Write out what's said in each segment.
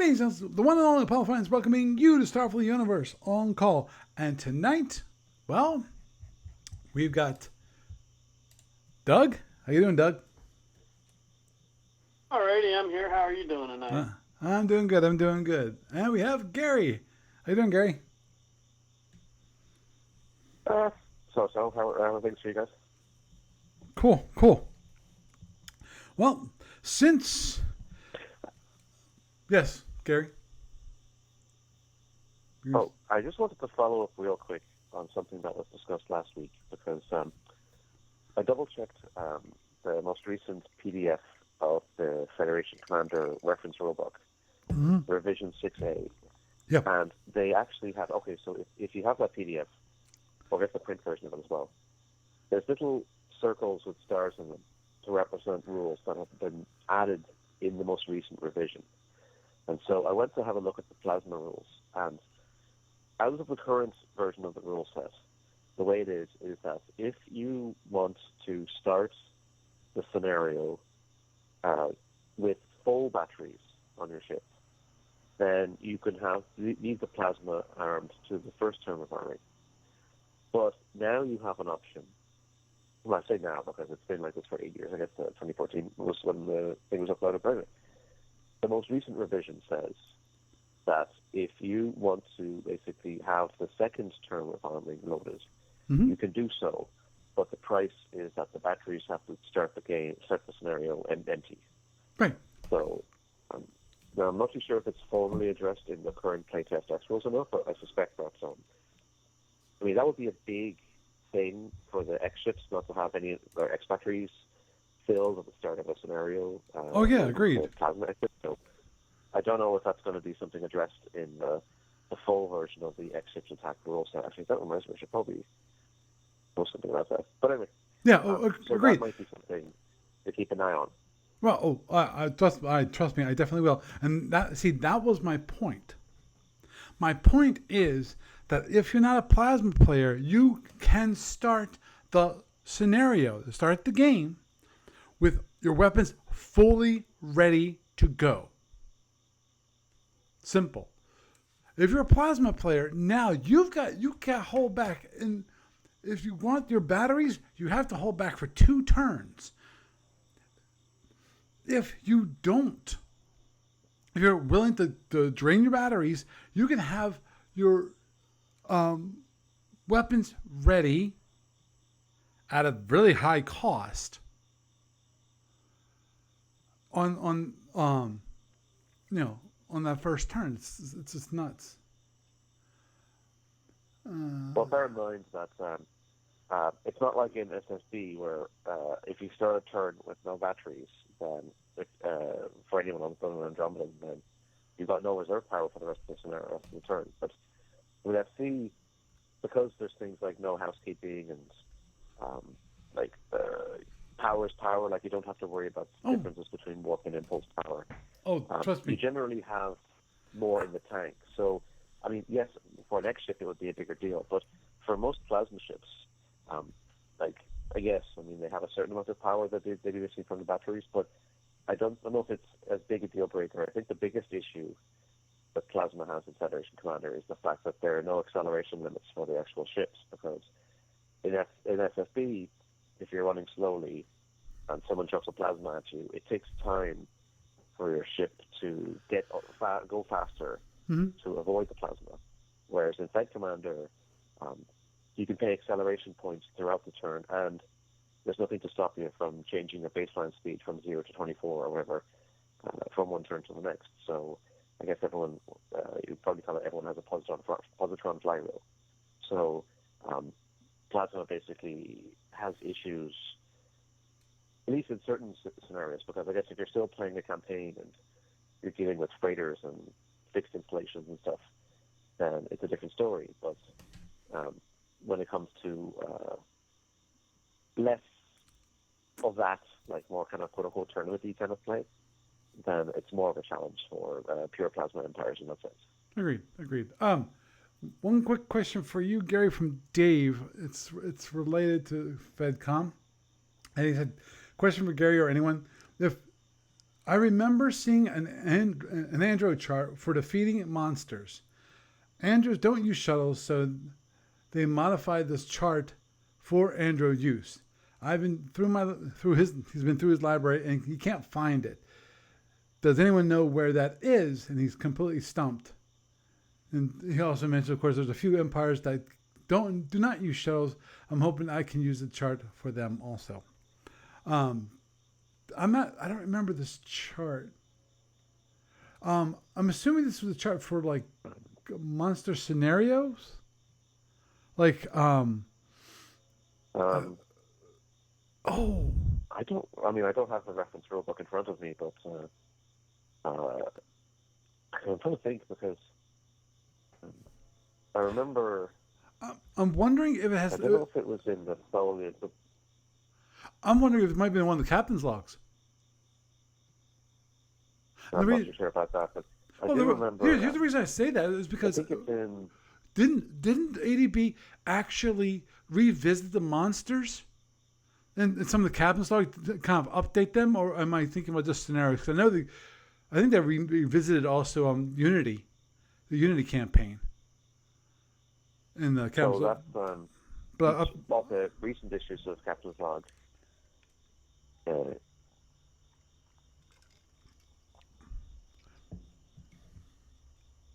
me, the one and only Paul Fines, welcoming you to Starfleet Universe on call. And tonight, well, we've got Doug. How you doing, Doug? Alrighty, I'm here. How are you doing tonight? I'm doing good. And we have Gary. How you doing, Gary? So, how are things for you guys? Cool. Well, since... Yes, Gary? Oh, I just wanted to follow up real quick on something that was discussed last week, because I double-checked the most recent PDF of the Federation Commander reference rulebook, revision 6A. Yep. And they actually have, okay, so if you have that PDF, or get the print version of it as well, there's little circles with stars in them to represent rules that have been added in the most recent revision. And so I went to have a look at the plasma rules, and out of the current version of the rule set, the way it is that if you want to start the scenario with full batteries on your ship, then you can leave the plasma armed to the first term of arming. But now you have an option. Well, I say now because it's been like this for 8 years. I guess 2014 was when the thing was uploaded. But the most recent revision says that if you want to basically have the second term of arming loaded, you can do so, but the price is that the batteries have to start the scenario empty. Right. So now I'm not too sure if it's formally addressed in the current playtest X rules or not, but I suspect that's I mean, that would be a big thing for the X ships not to have any of their X batteries filled at the start of a scenario. Oh yeah, agreed. Plasma X, so I don't know if that's going to be something addressed in the full version of the X ships attack rule set. Actually, that reminds me, I should probably post something about that. But anyway, yeah, so agreed. that might be something to keep an eye on. Well, trust me, I definitely will. And that was my point. My point is that if you're not a plasma player, you can start the scenario, start the game with your weapons fully ready to go. Simple. If you're a plasma player, now you can't hold back. And if you want your batteries, you have to hold back for 2 turns. If you don't, if you're willing to drain your batteries, you can have your weapons ready at a really high cost on that first turn. It's just nuts. Well, bear in mind that it's not like in SSB where if you start a turn with no batteries, then for anyone on Andromeda, then you've got no reserve power for the rest of the scenario after the turn. But with FC, because there's things like no housekeeping and power is power, like you don't have to worry about differences between warp and impulse power. Trust me. You generally have more in the tank. So, I mean, yes, for an X ship it would be a bigger deal, but for most plasma ships, I guess, I mean, they have a certain amount of power that they be missing from the batteries, but I don't know if it's as big a deal breaker. I think the biggest issue that Plasma has in Federation Commander is the fact that there are no acceleration limits for the actual ships, because in FFB, if you're running slowly and someone chucks a plasma at you, it takes time for your ship to go faster to avoid the plasma. Whereas in Fed Commander, you can pay acceleration points throughout the turn, and there's nothing to stop you from changing your baseline speed from 0 to 24 or whatever from one turn to the next. So I guess everyone, you probably call it, everyone has a positron flywheel. So Plasma basically has issues, at least in certain scenarios, because I guess if you're still playing a campaign and you're dealing with freighters and fixed installations and stuff, then it's a different story. But when it comes to less of that, like more kind of quote-unquote tournament-y kind of play, then it's more of a challenge for pure plasma empires in that sense. Agreed. One quick question for you, Gary, from Dave. It's related to FedCom. And he said, question for Gary or anyone. If I remember seeing an android chart for defeating monsters. Androids don't use shuttles, so they modified this chart for android use. I've been he's been through his library and he can't find it. Does anyone know where that is? And he's completely stumped. And he also mentioned, of course, there's a few empires that do not use shuttles. I'm hoping I can use the chart for them also. I don't remember this chart. I'm assuming this was a chart for like monster scenarios. Like oh, I don't have the reference rule book in front of me, but I'm trying to think because I remember. I'm wondering if it has. I don't know if it was in the Tholian. I'm wondering if it might be in one of the captain's logs. I'm not too sure about that, but I do remember. Here's the reason I say that is because I think it's in. Didn't ADB actually revisit the monsters and some of the captain's log to kind of update them, or am I thinking about just scenarios? Because I think they revisited also Unity, the Unity campaign. In the captain's log. That's all the recent issues of Captain's Log.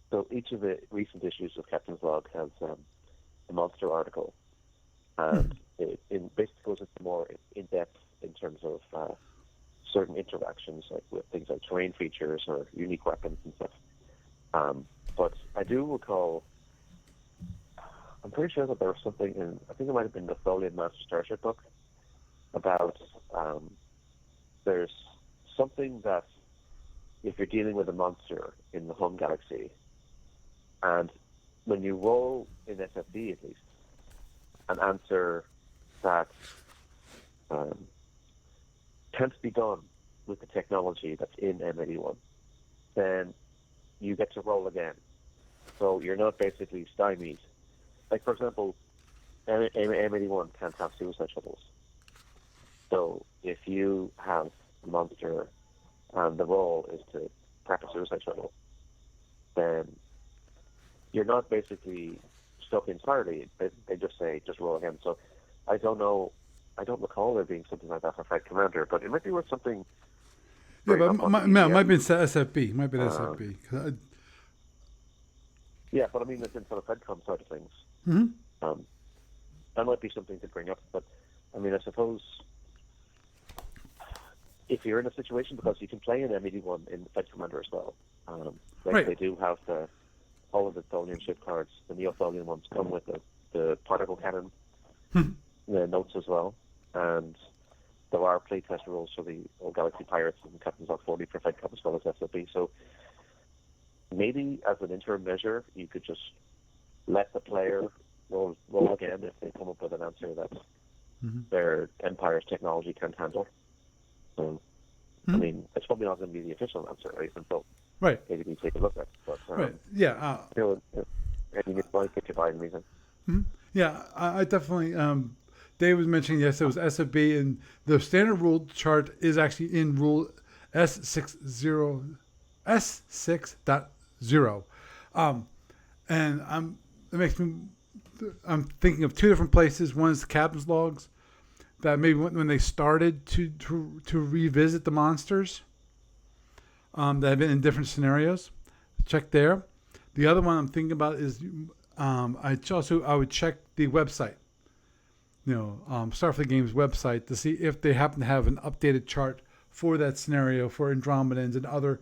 So each of the recent issues of Captain's Log has a monster article, and it basically goes into more in depth in terms of certain interactions, like with things like terrain features or unique weapons and stuff. But I do recall, I'm pretty sure that there was something in, I think it might have been the Tholian Master Starship book, about there's something that if you're dealing with a monster in the home galaxy, and when you roll in SFB at least, an answer that can't be done with the technology that's in M81, then you get to roll again. So you're not basically stymied. Like, for example, M81 can't have suicide shuttles. So if you have a monster and the roll is to crack a suicide shuttle, then you're not basically stuck entirely. They just say, just roll again. So I don't know. I don't recall there being something like that for Fed Commander, but it might be worth something. Yeah, but it might be SFB. Might be SFB. Yeah, but I mean, it's in sort of FedCom side of things. Mm-hmm. That might be something to bring up. But I mean, I suppose if you're in a situation, because you can play an M81 in Fed Commander as well. They do have all of the Tholian ship cards. The Neo-Tholian ones come with the particle cannon, the notes as well, and there are playtest rules for the Old Galaxy Pirates and Captain's Log 40 for FedCom as well as SFB. So maybe as an interim measure, you could just let the player roll again if they come up with an answer that their Empire's technology can't handle. So, I mean, it's probably not going to be the official answer, right? Until maybe take a look at it. But, yeah. you might get to buy anything. Yeah, I definitely. Dave was mentioning, yes, it was SFB, and the standard rule chart is actually in rule S60, S6.0. And I'm thinking of two different places. One is the captain's logs, that maybe when they started to revisit the monsters that have been in different scenarios. Check there. The other one I'm thinking about is I would check the website. Starfleet Games website to see if they happen to have an updated chart for that scenario for Andromedans and other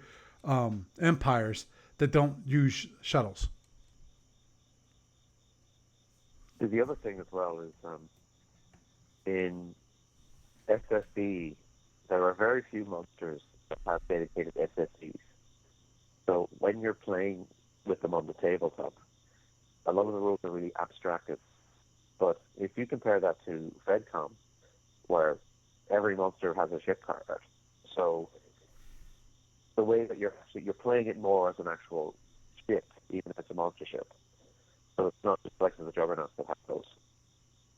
empires that don't use shuttles. The other thing as well is in SFB, there are very few monsters that have dedicated SFBs. So when you're playing with them on the tabletop, a lot of the rules are really abstracted. But if you compare that to FedCom, where every monster has a ship card, so the way that you're playing it more as an actual ship, even if it's a monster ship. So it's not just like the Juggernauts that have those.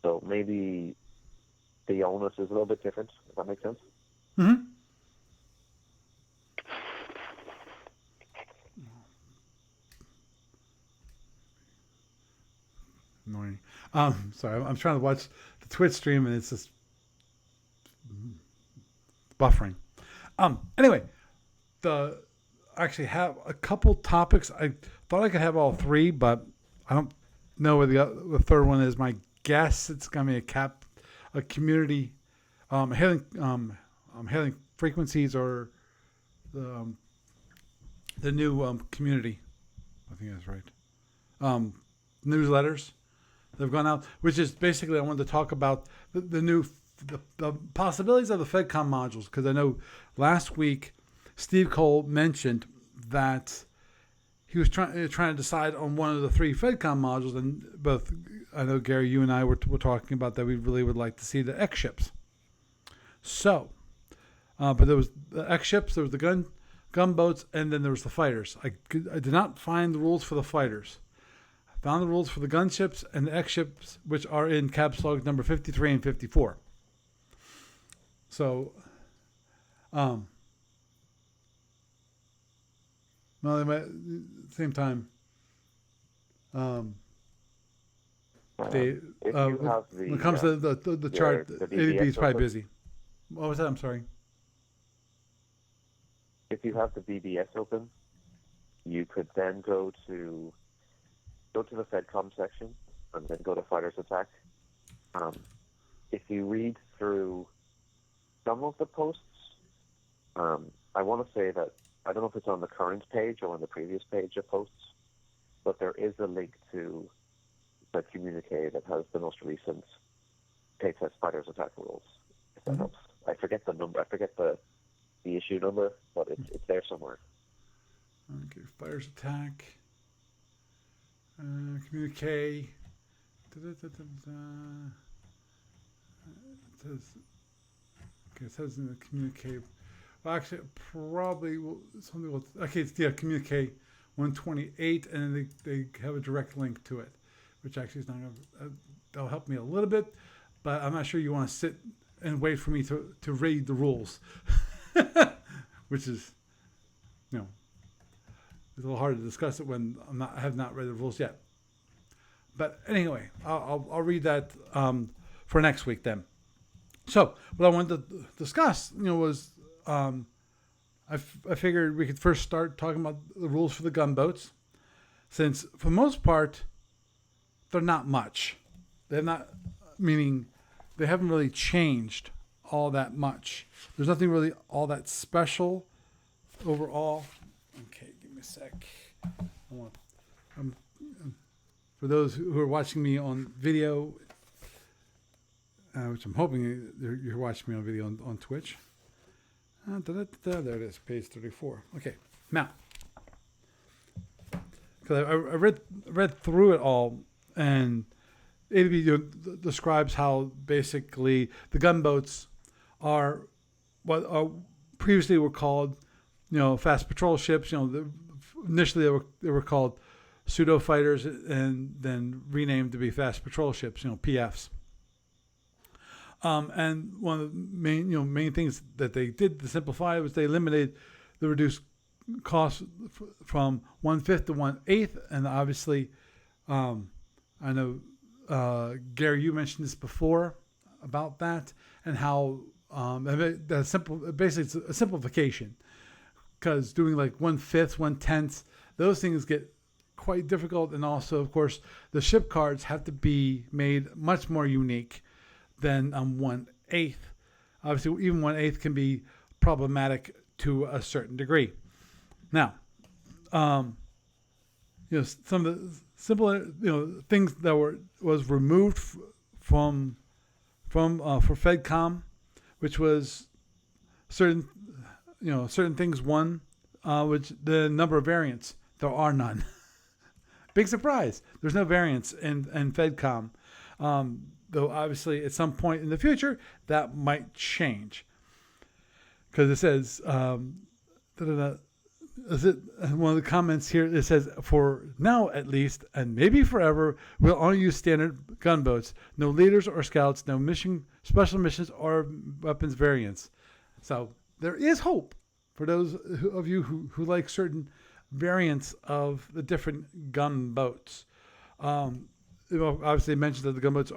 So maybe the onus is a little bit different, if that makes sense. Mm-hmm. Annoying. Sorry, I'm trying to watch the Twitch stream and it's just buffering. Anyway, I actually have a couple topics. I thought I could have all three, but I don't know where the third one is. My guess it's gonna be a community, hailing frequencies or the new community. I think that's right. Newsletters that have gone out, which is basically I wanted to talk about the possibilities of the FedCom modules, because I know last week Steve Cole mentioned that he was trying to decide on one of the three FedCom modules, and both I know Gary, you and I were talking about that we really would like to see the X ships. So, but there was the X ships, there was the gunboats, and then there was the fighters. I did not find the rules for the fighters. I found the rules for the gunships and the X ships, which are in caps log number 53 and 54. So, well, they might, at the same time, when it comes to the chart, ADB is probably busy. What was that? I'm sorry. If you have the BBS open, you could then go to the FedCom section and then go to Fighters Attack. If you read through some of the posts, I want to say that I don't know if it's on the current page or on the previous page of posts, but there is a link to the communique that has the most recent playtest Fighters Attack rules. If that helps. I forget the number. I forget the issue number, but it's there somewhere. Okay, Fighters Attack. Communique. It says in the communique. Well, actually, probably something will. Okay, it's communique 128, and then they have a direct link to it, which actually is not going to. That'll help me a little bit, but I'm not sure you want to sit and wait for me to read the rules, which is, it's a little hard to discuss it when I have not read the rules yet. But anyway, I'll read that for next week then. So what I wanted to discuss, was I figured we could first start talking about the rules for the gunboats, since for the most part they're not much. They're not, meaning they haven't really changed all that much. There's nothing really all that special overall. Okay, give me a sec. For those who are watching me on video, which I'm hoping you're watching me on video on Twitch. There it is, page 34. Okay, now, because I read through it all, and ADB describes how basically the gunboats are what previously were called, fast patrol ships. Initially they were called pseudo fighters, and then renamed to be fast patrol ships. PFs. And one of the main things that they did to simplify was they eliminated the reduced cost from 1/5 to 1/8, and obviously, I know Gary, you mentioned this before about that, and how basically it's a simplification, because doing like 1/5, 1/10, those things get quite difficult, and also, of course, the ship cards have to be made much more unique than 1/8. Obviously, even 1/8 can be problematic to a certain degree. Now, some of the simpler, things that was removed from for FedCom, which was certain things. One, which the number of variants, there are none. Big surprise. There's no variants in FedCom. Though obviously at some point in the future that might change, because it says is it one of the comments here, it says, for now at least, and maybe forever, we'll only use standard gunboats, no leaders or scouts, no special missions or weapons variants. So there is hope for those of you who like certain variants of the different gunboats. obviously mentioned that the gunboats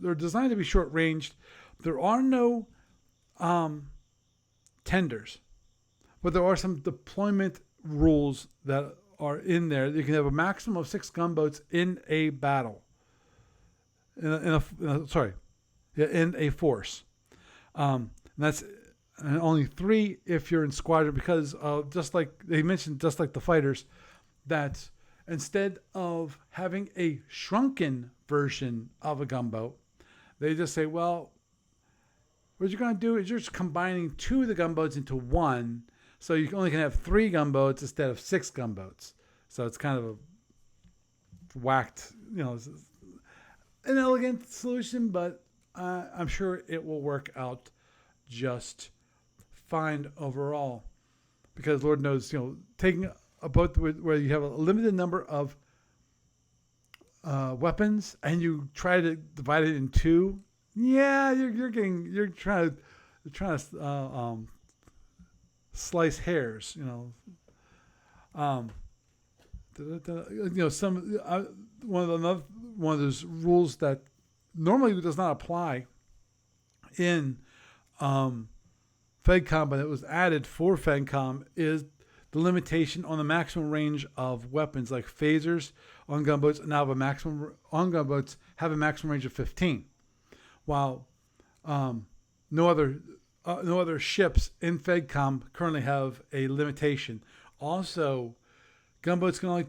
they're designed to be short ranged. There are no tenders, but there are some deployment rules that are in there. You can have a maximum of 6 gunboats in a battle. In a force. And that's only 3 if you're in squadron, because just like they mentioned, just like the fighters, that instead of having a shrunken version of a gunboat, they just say, well, what you're going to do is you're just combining 2 of the gunboats into 1, so you only can have 3 gunboats instead of 6 gunboats. So it's kind of a whacked, an elegant solution, but I'm sure it will work out just fine overall. Because Lord knows, taking a boat where you have a limited number of weapons and you try to divide it in 2, you're trying to slice hairs, one of those rules that normally does not apply in FedCom, but it was added for FedCom, is the limitation on the maximum range of weapons, like phasers on gunboats now have a maximum range of 15, while no other ships in FedCom currently have a limitation. Also, gunboats cannot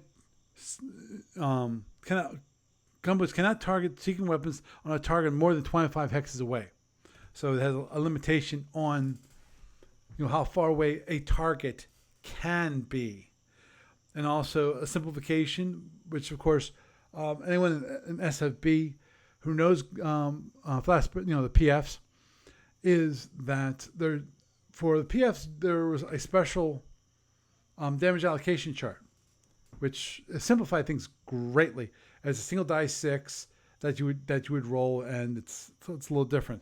target seeking weapons on a target more than 25 hexes away. So it has a limitation on how far away a target can be. And also a simplification, which of course anyone in SFB who knows flash, the PFs, is that for the PFs there was a special damage allocation chart, which simplified things greatly. As a single die 6 that you would roll, and it's a little different.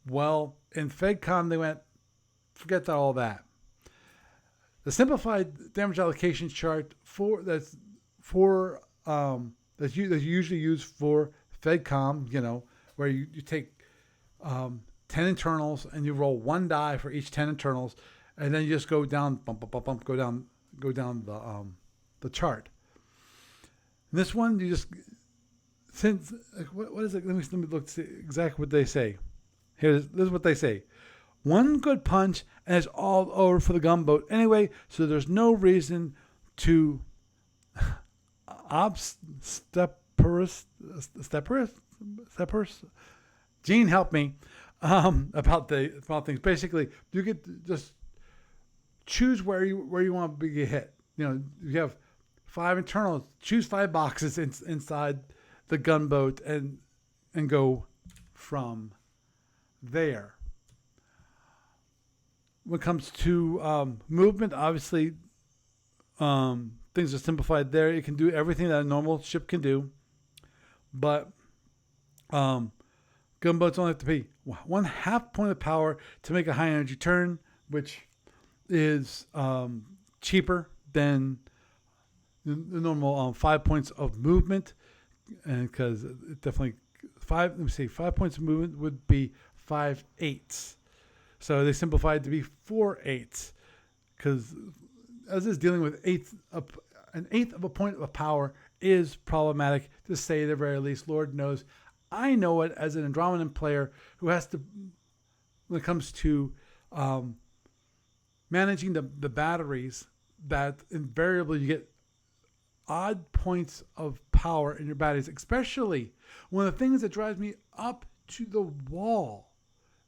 Well, in FedCom they went, forget all that. The simplified damage allocation chart that's you usually use for FedCom, where you take 10 internals and you roll 1 die for each 10 internals, and then you just go down, go down the chart. And this one, you just, since, what is it? Let me look to see exactly what they say. This is what they say. 1 good punch and it's all over for the gunboat anyway, so there's no reason to obstreperous. Gene, help me about things. Basically, you get just choose where you want to get hit. You have 5 internals. Choose 5 boxes inside the gunboat and go from there. When it comes to movement, obviously things are simplified there. It can do everything that a normal ship can do, but gunboats only have to pay 1/2 point of power to make a high energy turn, which is cheaper than the normal 5 points of movement, and because it definitely 5 points of movement would be 5/8. So they simplified to be 4/8, because as is dealing with an eighth of a point of power is problematic, to say the very least. Lord knows, I know it as an Andromedan player who has to, when it comes to managing the batteries, that invariably you get odd points of power in your batteries, especially one of the things that drives me up to the wall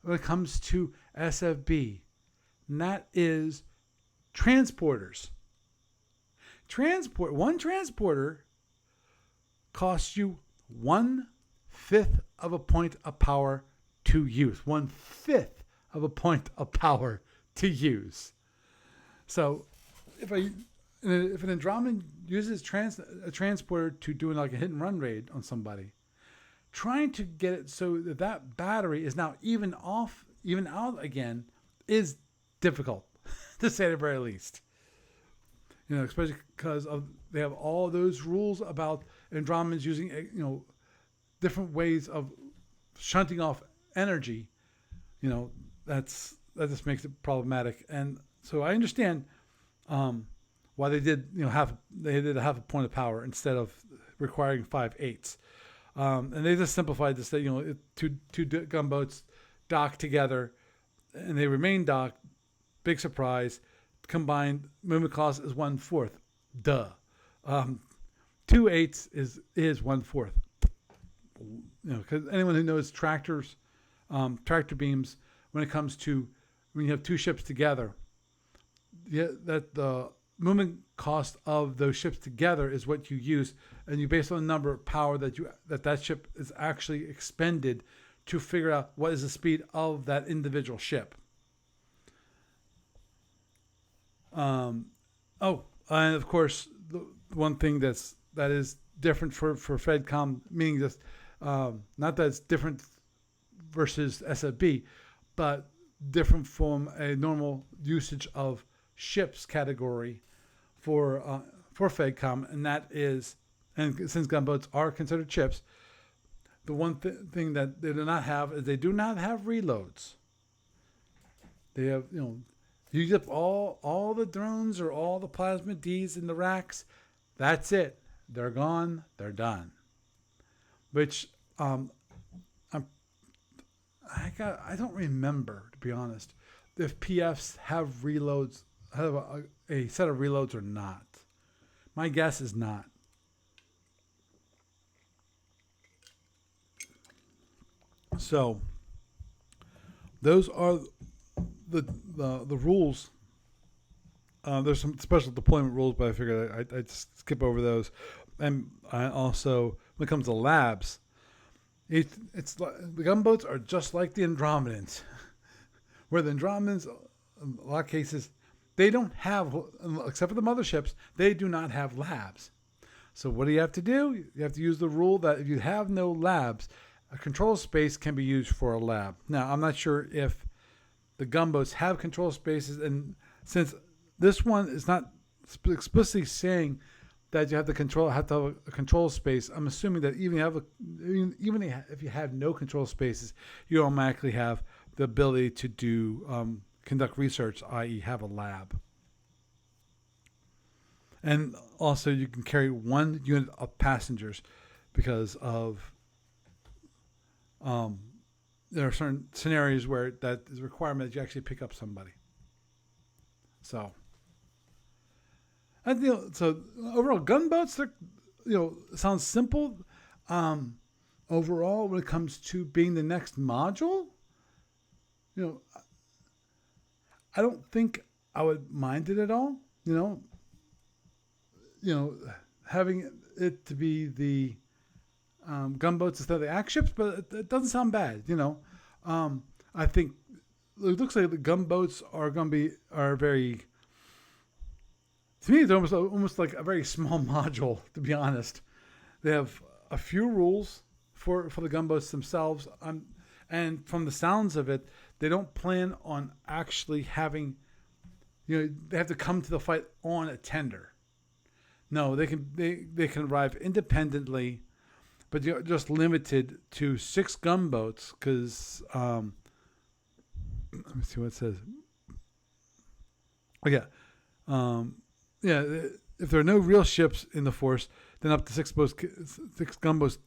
when it comes to SFB, and that is transporters. One transporter costs you 1/5 of a point of power to use. 1/5 of a point of power to use. So if an Andromedan uses a transporter to do like a hit and run raid on somebody, trying to get it so that battery is now even out again is difficult, to say the very least. Especially because they have all those rules about Andromedans using different ways of shunting off energy, that just makes it problematic. And so I understand why they did a half a point of power instead of requiring 5/8. And they just simplified this, that two gunboats dock together and they remain docked. Big surprise. Combined movement cost is 1/4. Duh. 2/8 is 1/4. Because anyone who knows tractors, tractor beams, when you have two ships together, that the movement cost of those ships together is what you use, and you base on the number of power that ship is actually expended to figure out what is the speed of that individual ship. And of course, the one thing that is different for FedCom, meaning just not that it's different versus SFB, but different from a normal usage of ships category for FedCom, and that is, and since gunboats are considered ships, the one thing that they do not have is they do not have reloads. They have, you use up all the drones or all the plasma Ds in the racks. That's it. They're gone. They're done. Which I don't remember, to be honest, if PFs have reloads, have a set of reloads or not. My guess is not. So those are the rules. There's some special deployment rules, but I figured I'd skip over those. And I also, when it comes to labs, it's the gunboats are just like the Andromedans, where the Andromedans, in a lot of cases, they don't have, except for the motherships, they do not have labs. So what do? You have to use the rule that if you have no labs, a control space can be used for a lab. Now, I'm not sure if the gunboats have control spaces, and since this one is not explicitly saying that you have to have a control space, I'm assuming that even if you have no control spaces, you automatically have the ability to do conduct research, i.e., have a lab. And also, you can carry one unit of passengers because of there are certain scenarios where that is a requirement that you actually pick up somebody. So, so overall, gunboats, sounds simple. Overall, when it comes to being the next module, I don't think I would mind it at all. Having it to be the gunboats instead of the axe ships, but it doesn't sound bad. I think it looks like the gunboats are very. To me, it's almost like a very small module. To be honest, they have a few rules for the gunboats themselves, and from the sounds of it, they don't plan on actually having. They have to come to the fight on a tender. No, they can arrive independently, but you're just limited to 6 gunboats because let me see what it says. Okay, if there are no real ships in the force, then up to 6 gunboats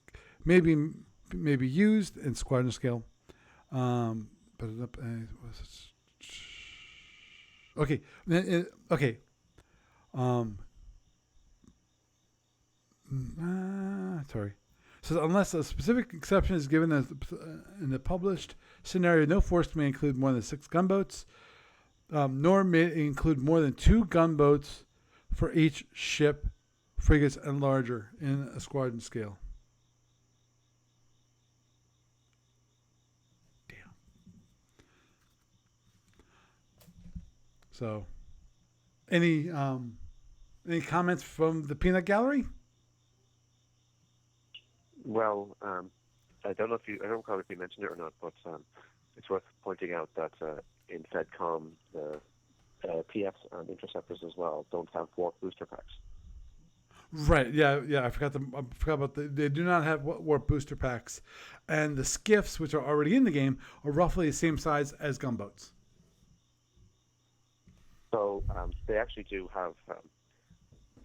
may be used in squadron scale. Okay. Sorry. It says unless a specific exception is given in the published scenario, no force may include more than 6 gunboats, nor may it include more than 2 gunboats for each ship, frigates, and larger in a squadron scale. Damn. So, any comments from the peanut gallery? Well, I don't recall if you mentioned it or not, but it's worth pointing out that in FedCom, the PFs and interceptors as well don't have warp booster packs. Right. Yeah. Yeah. I forgot about they do not have warp booster packs, and the skiffs, which are already in the game, are roughly the same size as gunboats. So they actually do have.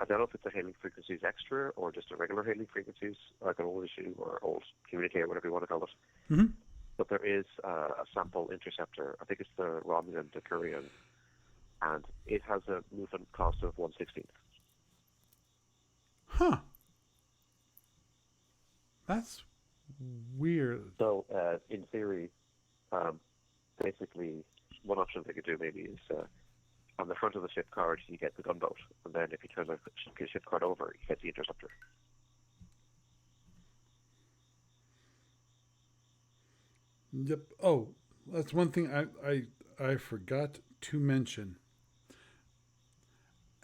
I don't know if it's a hailing frequencies extra or just a regular hailing frequencies, like an old issue or old communicator, whatever you want to call it. Mm-hmm. But there is a sample interceptor. I think it's the Romulan Decurion, and it has a movement cost of 1/16. Huh. That's weird. So in theory, basically, one option they could do maybe is on the front of the ship card you get the gunboat, and then if you turn the ship card over, you get the interceptor. Yep. Oh, that's one thing I forgot to mention,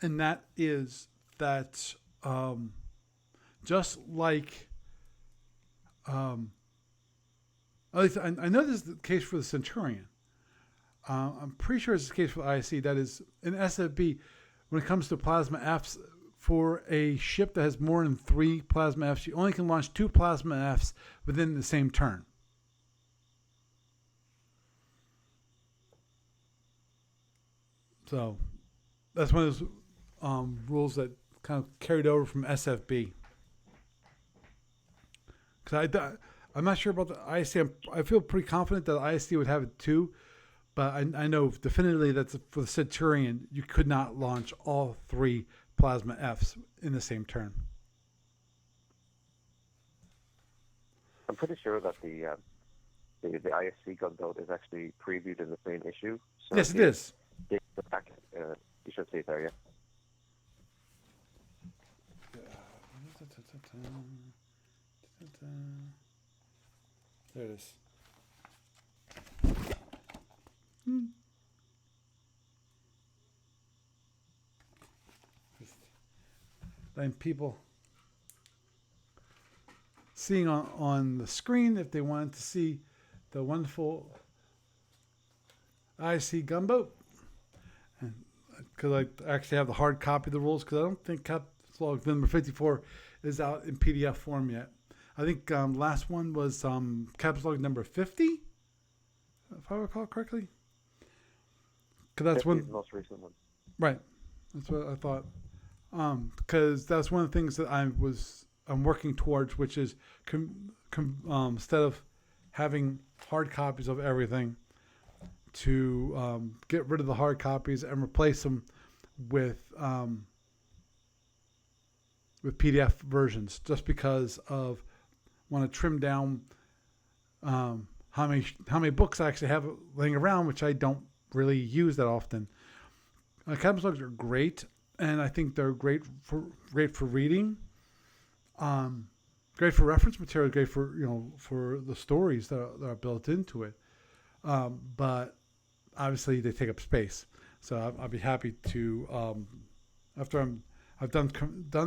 and that is that just like at least I know this is the case for the Centurion. I'm pretty sure it's the case for the IC. That is, in SFB, when it comes to plasma Fs, for a ship that has more than 3 plasma Fs, you only can launch 2 plasma Fs within the same turn. So that's one of those rules that kind of carried over from SFB. Because I'm not sure about the IC. I feel pretty confident that the IC would have it too. But I know definitively that for the Centurion, you could not launch all 3 plasma Fs in the same turn. I'm pretty sure that the ISC gunboat is actually previewed in the same issue. So Yes, it is. The back, you should see it there, yeah. There it is. Letting people seeing on the screen if they wanted to see the wonderful IC gunboat, and because I actually have the hard copy of the rules, because I don't think Captain's Log number 54 is out in PDF form yet. I think last one was Captain's Log number 50, if I recall correctly. Because that's one, the most recent one. right? That's what I thought. Because that's one of the things that I'm working towards, which is instead of having hard copies of everything, to get rid of the hard copies and replace them with PDF versions, just because of want to trim down how many books I actually have laying around, which I don't really use that often. Captain's Logs are great, and I think they're great for reading, great for reference material, great for for the stories that are built into it. But obviously they take up space, so I'll be happy to after I've done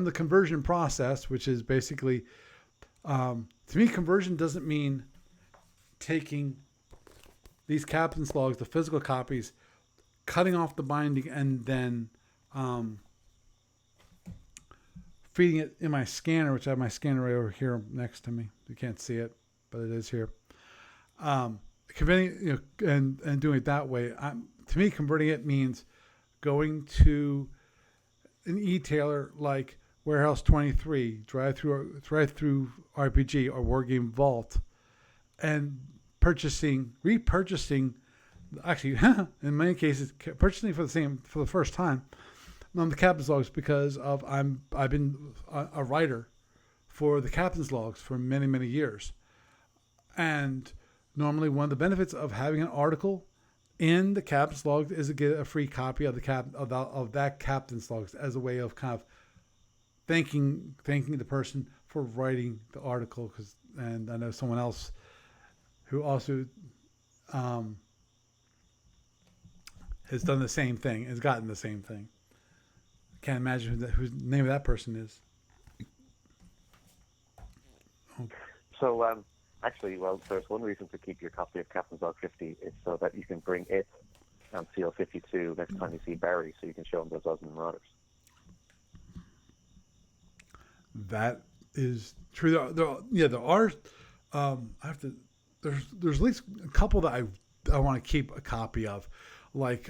the conversion process, which is basically to me conversion doesn't mean taking these Captain's Logs, the physical copies, cutting off the binding, and then feeding it in my scanner, which I have my scanner right over here next to me. You can't see it, but it is here. Converting, and doing it that way. To me, converting it means going to an e-tailer like Warehouse 23, Drive Through RPG, or Wargame Vault, and repurchasing. Actually, in many cases, purchasing for the first time on the Captain's Logs, because I've been a writer for the Captain's Logs for many years, and normally one of the benefits of having an article in the Captain's Logs is to get a free copy of that Captain's Logs as a way of kind of thanking the person for writing the article. And I know someone else who also has done the same thing, has gotten the same thing. Can't imagine who the name of that person is. Oh. So, actually, well, there's one reason to keep your copy of Captain's Log 50 is so that you can bring it and seal 52 next time you see Barry, so you can show him those dozen marauders. That is true. There are. I have to. There's at least a couple that I want to keep a copy of, like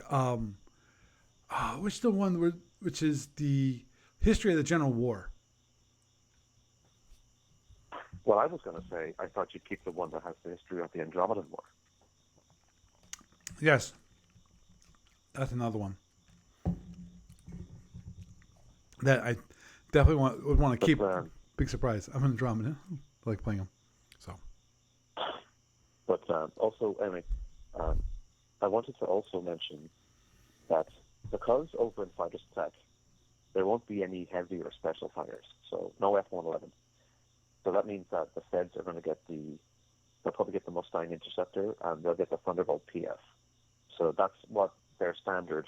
which the one which is the history of the General War. Well, I was going to say, I thought you'd keep the one that has the history of the Andromedan War. Yes, that's another one that I definitely would want to keep. Big surprise. I'm an Andromeda. I like playing them. So. But also, anyway, I wanted to also mention that because over in Fighters Attack, there won't be any heavy or special fighters, so no F-111. So that means that the Feds are going to get they'll probably get the Mustang Interceptor, and they'll get the Thunderbolt PF. So that's what their standard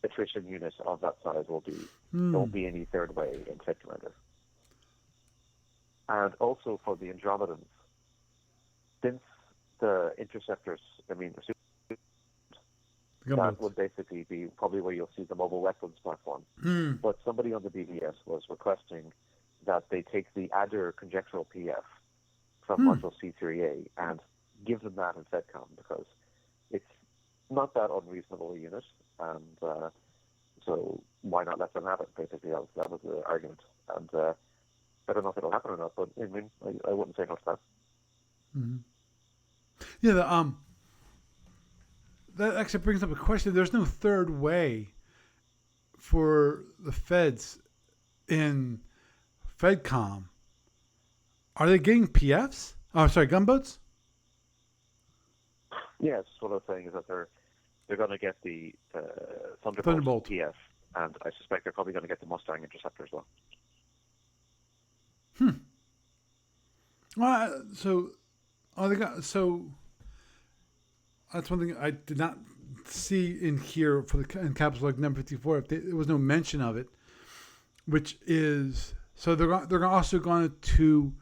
attrition unit of that size will be. There won't be any third way in Fed Commander. And also for the Andromedans, since the Interceptors, that would basically be probably where you'll see the mobile weapons platform. But somebody on the BBS was requesting that they take the Adder conjectural PF from Module C3A and give them that in FedCom, because it's not that unreasonable a unit, and so why not let them have it? Basically, that was the argument. And I don't know if it'll happen or not, but I wouldn't say no to that. Mm-hmm. Yeah, that actually brings up a question. There's no third way for the Feds in FedCom. Are they getting PFs? Oh, sorry, gunboats? Yes, what I'm saying is that they're going to get the Thunderbolt PF, and I suspect they're probably going to get the Mustang Interceptor as well. Well, so that's one thing I did not see in here for in Capital Log number 54. There was no mention of it, which is so they're also going to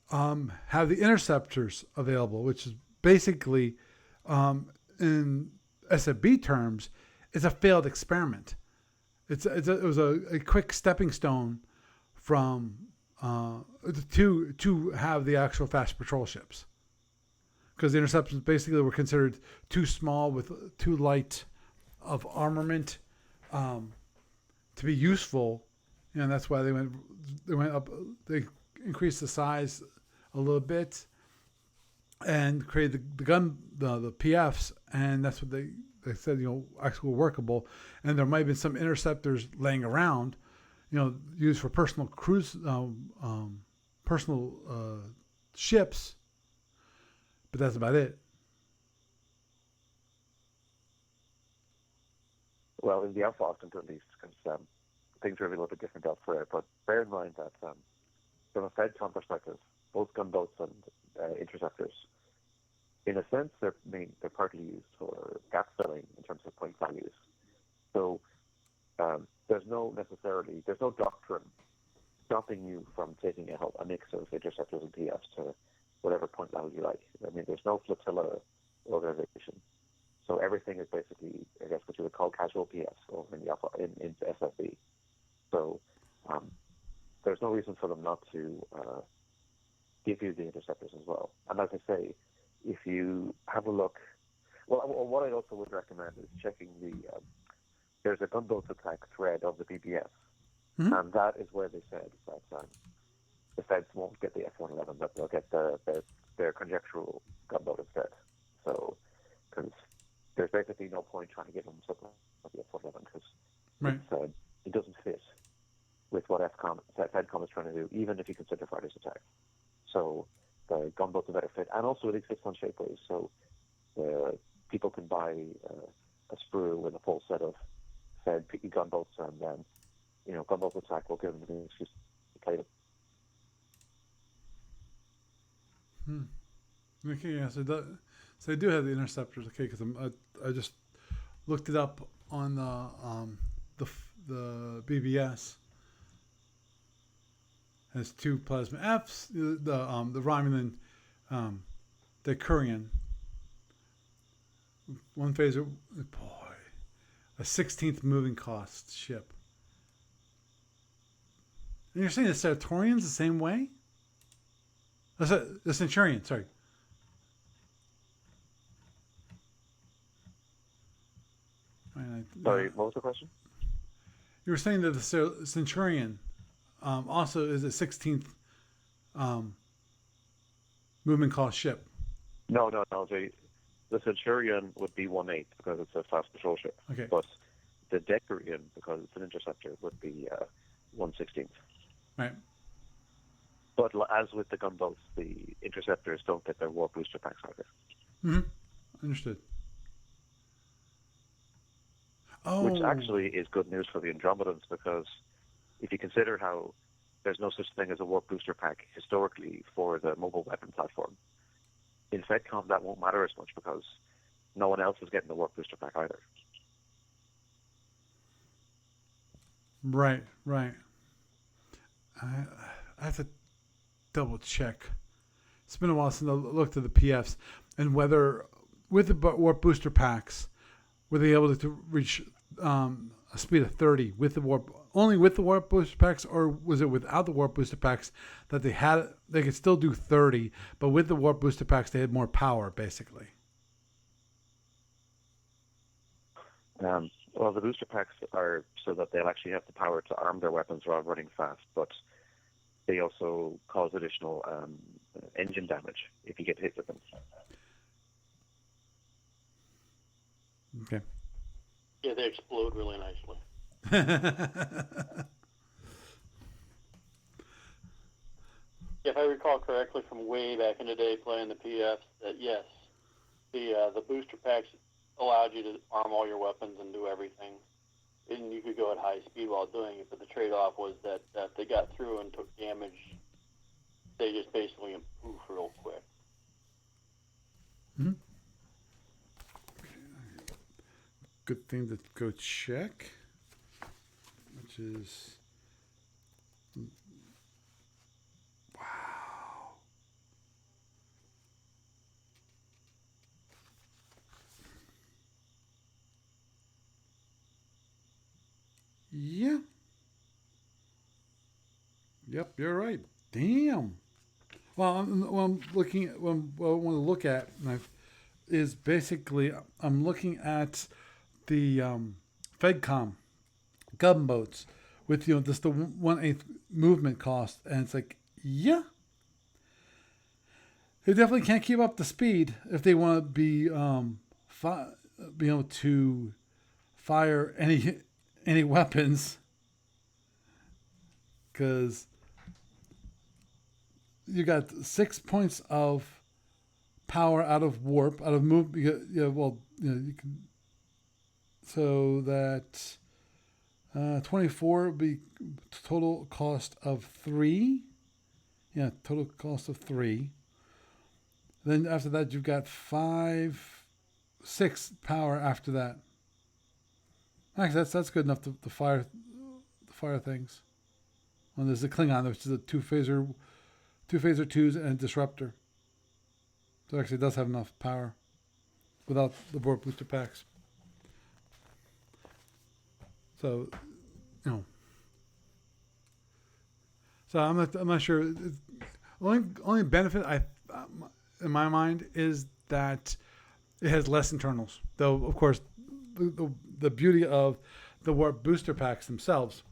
have the interceptors available, which is basically in SFB terms, it's a failed experiment. It was a quick stepping stone from to have the actual fast patrol ships, because the interceptors basically were considered too small with too light of armament to be useful, and that's why they went up. They increased the size a little bit and created the PFs, and that's what they said, actually workable. And there might have been some interceptors laying around, used for personal cruise, personal ships, but that's about it. Well, in the Alpha Octant at least, because things are a little bit different elsewhere. But bear in mind that from a FedCom perspective, both gunboats and interceptors, in a sense, they're partly used for gap filling in terms of point values. So there's no doctrine stopping you from taking a mix of interceptors and PFs to whatever point level you like. There's no flotilla organization. So everything is basically, I guess, what you would call casual PFs over in SFB. So there's no reason for them not to give you the interceptors as well. And as I say, if you have a look, well, what I also would recommend is checking there's a gunboat attack thread of the BBS, and that is where they said that the Feds won't get the F-111, but they'll get their conjectural gunboat instead. So, because there's basically no point trying to get them something like the F-111, because it doesn't fit with what FedCom is trying to do, even if you consider Fighters Attack. So the gunboat's a better fit, and also it exists on shapeways, so people can buy a sprue with a full set of Fed gunboats, and then gunboat attack will give them an excuse to play them. Okay, yeah. So they do have the interceptors. Okay, because I just looked it up on the BBS. Has two plasma Fs. The Romulan, the Curian. One phaser. Boy, a 16th moving cost ship. And you're saying the Centaurian's the same way? The Centurion, sorry. Sorry, what was the question? You were saying that the Centurion also is a 16th movement cost ship. No. The Centurion would be 1/8 because it's a fast patrol ship. Okay. But the Deckerian, because it's an interceptor, would be 1/16. Right. But as with the gunboats, the interceptors don't get their warp booster packs either. Mm-hmm. Understood. Oh. Which actually is good news for the Andromedans, because if you consider how there's no such thing as a warp booster pack historically for the mobile weapon platform, in FedCom that won't matter as much because no one else is getting the warp booster pack either. Right. I have to double check. It's been a while since I looked at the PFs and whether with the warp booster packs were they able to reach a speed of 30 with the warp booster packs, or was it without the warp booster packs that they could still do 30, but with the warp booster packs they had more power basically? Well, the booster packs are so that they'll actually have the power to arm their weapons while running fast, but they also cause additional engine damage if you get hit with them. Okay. Yeah, they explode really nicely. If I recall correctly from way back in the day playing the PFs, that yes, the booster packs allowed you to arm all your weapons and do everything. And you could go at high speed while doing it, but the trade-off was that they got through and took damage. They just basically poof real quick. Mm-hmm. Good thing to go check, which is wow. Yeah. Yep, you're right. Damn. Well, I'm looking at what I want to look at is basically I'm looking at the FedCom gunboats with just the 1/8 movement cost, and it's like, yeah, they definitely can't keep up the speed if they want to be able to fire any weapons, because you got 6 points of power out of warp, out of move. You can. So that 24 would be total cost of 3. Yeah, total cost of 3. Then after that, you've got 6 power after that. Actually, that's good enough to fire things. And there's the Klingon, which is a two phaser 2s and a disruptor. So actually, it does have enough power without the warp booster packs. So, So I'm not sure. Only benefit in my mind is that it has less internals. Though of course, the beauty of the warp booster packs themselves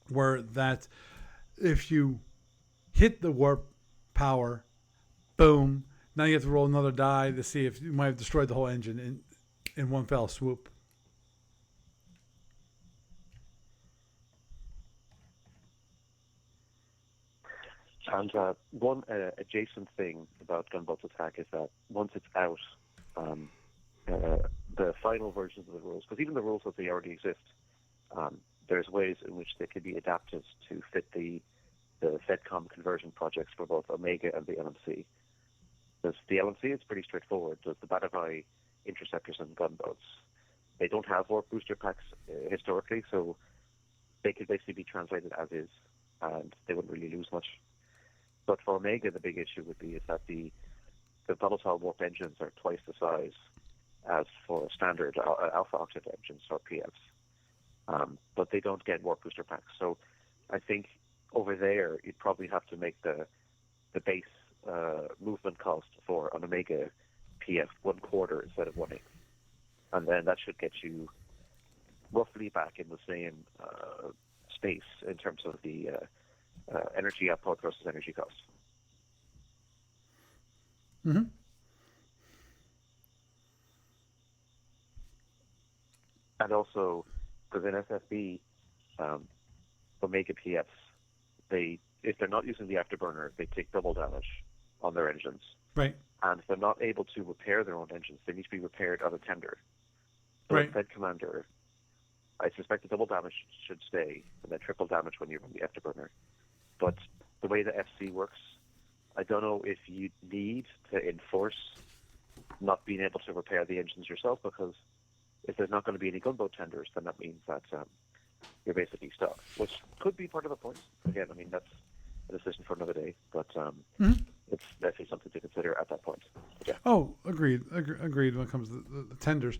were that if you hit the warp power, boom, now you have to roll another die to see if you might have destroyed the whole engine in one fell swoop. And one adjacent thing about Gunboat's attack is that once it's out, the final versions of the rules, because even the rules as they already exist, there's ways in which they could be adapted to fit the FedCom conversion projects for both Omega and the LMC. Because the LMC is pretty straightforward. There's the Batavi interceptors and gunboats. They don't have warp booster packs historically, so they could basically be translated as is, and they wouldn't really lose much. But for Omega, the big issue would be is that the volatile warp engines are twice the size as for standard alpha octet engines or PFs. But they don't get warp booster packs. So I think over there, you'd probably have to make the base movement cost for an Omega PF 1/4 instead of 1/8, and then that should get you roughly back in the same space in terms of the energy output versus energy cost. Mm-hmm. And also, because in SFB, Omega PFs, if they're not using the afterburner, they take double damage on their engines. Right. And if they're not able to repair their own engines, they need to be repaired on a tender. So Right. in Fed Commander, I suspect the double damage should stay, and then triple damage when you run the afterburner. But the way the FC works, I don't know if you need to enforce not being able to repair the engines yourself, because if there's not going to be any gunboat tenders, then that means that you're basically stuck, which could be part of the point. Again, I mean, that's a decision for another day, but it's definitely something to consider at that point. But yeah. Oh, agreed. Agreed when it comes to the tenders.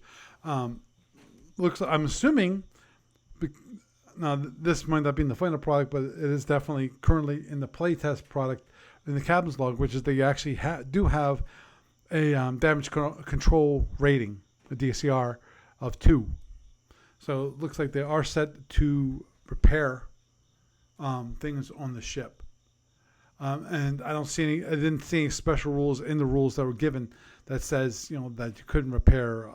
Looks like, I'm assuming, now this might not be in the final product, but it is definitely currently in the playtest product in the captain's log, which is they actually do have a damage control rating, a DCR, of 2. So it looks like they are set to repair things on the ship. And I didn't see any special rules in the rules that were given that says, that you couldn't repair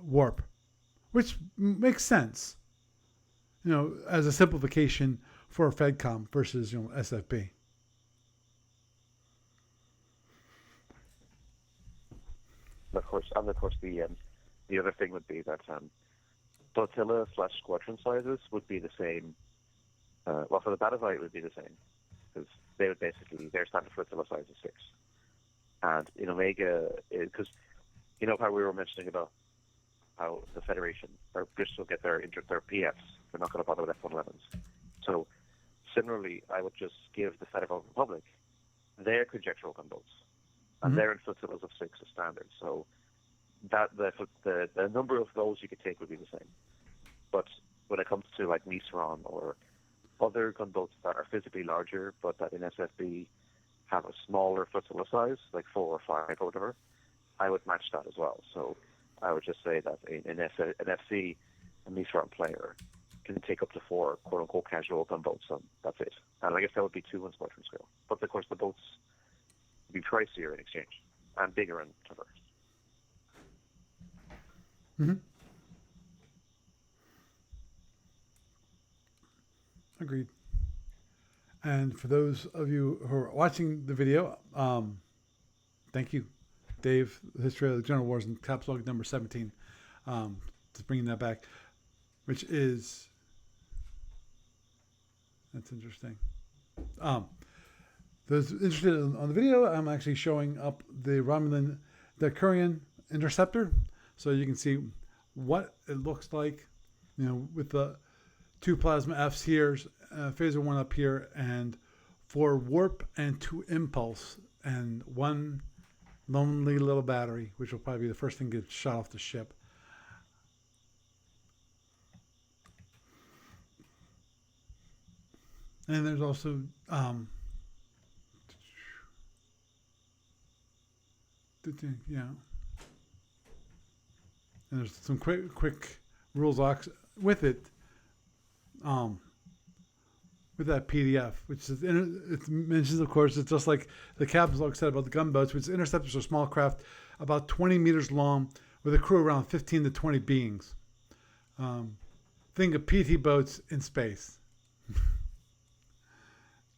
warp, which makes sense, as a simplification for a FedCom versus, SFB. Of course, the other thing would be that flotilla/squadron sizes would be the same. Well, for the Batavite, it would be the same, because they would basically, their standard flotilla size is 6. And in Omega, because how we were mentioning about how the Federation or Bristol get their PFs, they're not going to bother with F-111s. So similarly, I would just give the Federal Republic their conjectural gunboats, and they're in flotillas of 6 as standard. So that the number of those you could take would be the same. But when it comes to like Nisran or other gunboats that are physically larger, but that in SFB have a smaller flotilla size, like 4 or 5 or whatever, I would match that as well. So I would just say that in FC, a Nisran player can take up to 4 quote-unquote casual gunboats, and that's it. And I guess that would be 2 on squadron scale. But of course, the boats would be pricier in exchange and bigger and tougher. Mm-hmm. Agreed. And for those of you who are watching the video, thank you, Dave, the History of the General Wars and Caps Log number 17, just bringing that back, which is, that's interesting. Those interested on the video, I'm actually showing up the Romulan Decurion interceptor, so you can see what it looks like, with the 2 plasma Fs here, phaser 1 up here, and 4 warp and 2 impulse, and 1 lonely little battery, which will probably be the first thing to get shot off the ship. And there's also and there's some quick rules with it, with that PDF, which is it mentions, of course, it's just like the captain's log said about the gunboats, which interceptors are small craft about 20 meters long with a crew around 15 to 20 beings. Think of PT boats in space.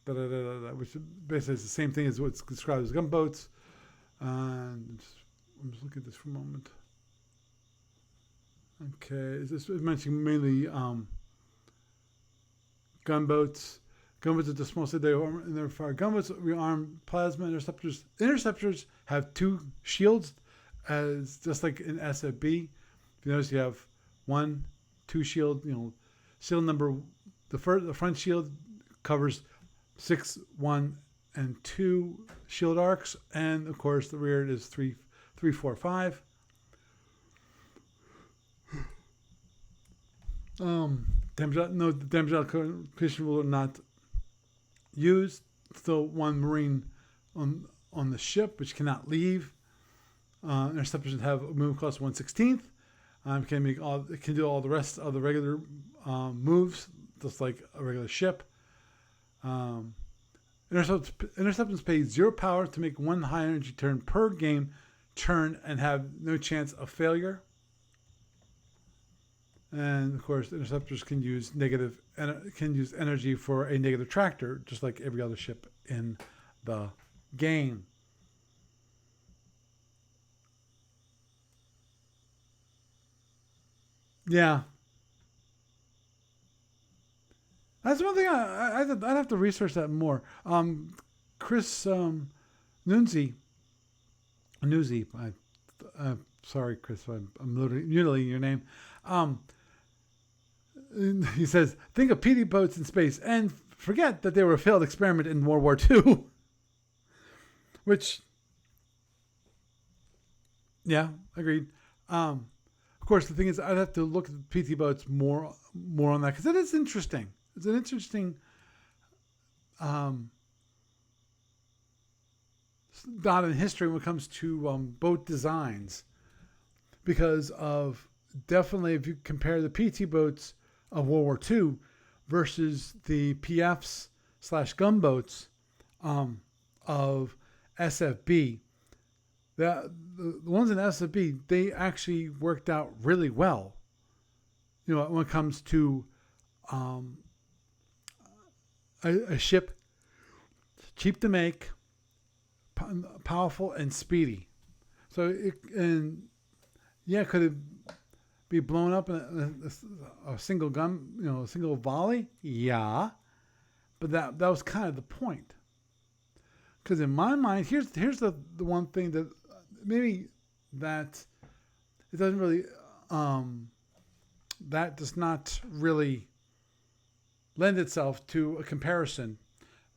Which basically is the same thing as what's described as gunboats. And I'm just looking at this for a moment. Okay, it's mentioning mainly gunboats. Gunboats are the smallest they are in their fire. Gunboats rearm plasma interceptors. Interceptors have 2 shields, as just like in SFB. If you notice, you have 1, 2 shield. Shield number, the front shield covers 6, 1, and 2 shield arcs, and of course the rear is 3, 4, 5. The damage allocation rule are not used. Still one Marine on the ship, which cannot leave. Interceptors have a movement cost 1/16. It can do all the rest of the regular moves, just like a regular ship. Interceptors pay 0 power to make 1 high energy turn per game turn and have no chance of failure. And of course, interceptors can use energy for a negative tractor, just like every other ship in the game. Yeah, that's one thing I'd have to research that more. Chris Nunzi, sorry, Chris, I'm mutilating your name. He says, think of PD boats in space and forget that they were a failed experiment in World War II. Which, yeah, agreed. Of course, the thing is, I'd have to look at PT boats more on that because it is interesting. It's an interesting dot in history when it comes to boat designs, because of definitely if you compare the PT boats of World War II versus the PFs / gunboats of SFB, the ones in SFB, they actually worked out really well. You know, when it comes to a ship cheap to make, powerful and speedy. So could it be blown up in a single gun, a single volley? Yeah, but that was kind of the point. Because in my mind, here's the one thing that maybe that it doesn't really that does not really lend itself to a comparison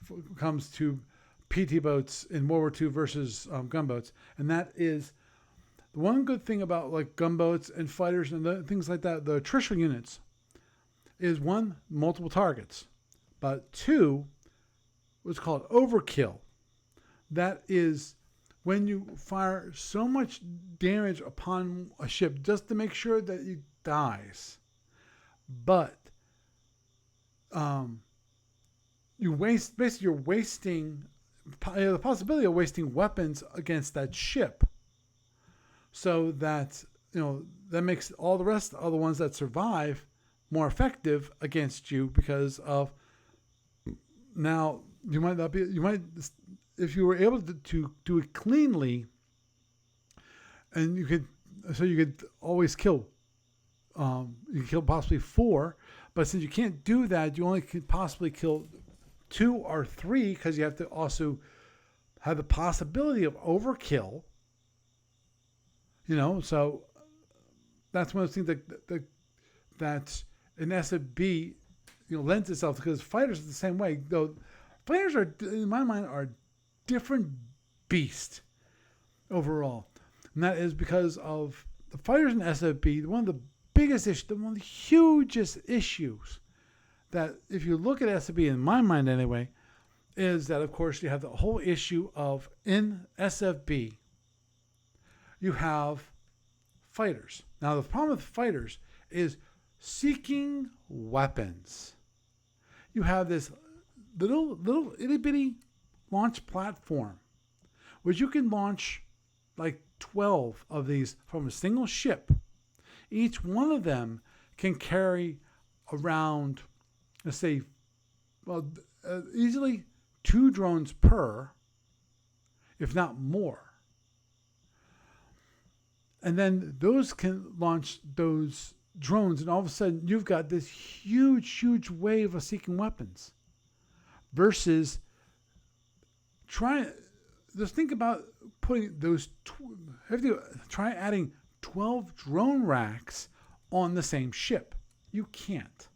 when it comes to PT boats in World War II versus gunboats, and that is the one good thing about like gunboats and fighters and things like that. The attritional units is one, multiple targets, but two, what's called overkill. That is when you fire so much damage upon a ship just to make sure that it dies, but you're wasting the possibility of wasting weapons against that ship, so that that makes all the rest of the ones that survive more effective against you, because of now you might if you were able to do it cleanly, and you could always kill. You can kill possibly 4, but since you can't do that, you only could possibly kill 2 or 3, because you have to also have the possibility of overkill. So that's one of the things that an SFB lends itself, because fighters are the same way. Though fighters are, in my mind, are a different beast overall, and that is because of the fighters in SFB. One of the biggest issues, one of the hugest issues that, if you look at SFB, in my mind anyway, is that, of course, you have the whole issue of, in SFB, you have fighters. Now, the problem with fighters is seeking weapons. You have this little itty bitty launch platform, which you can launch like 12 of these from a single ship. Each one of them can carry around, let's say, easily 2 drones per, if not more. And then those can launch those drones, and all of a sudden you've got this huge wave of seeking weapons. Versus just think about putting those, have to try adding 12 drone racks on the same ship. You can't.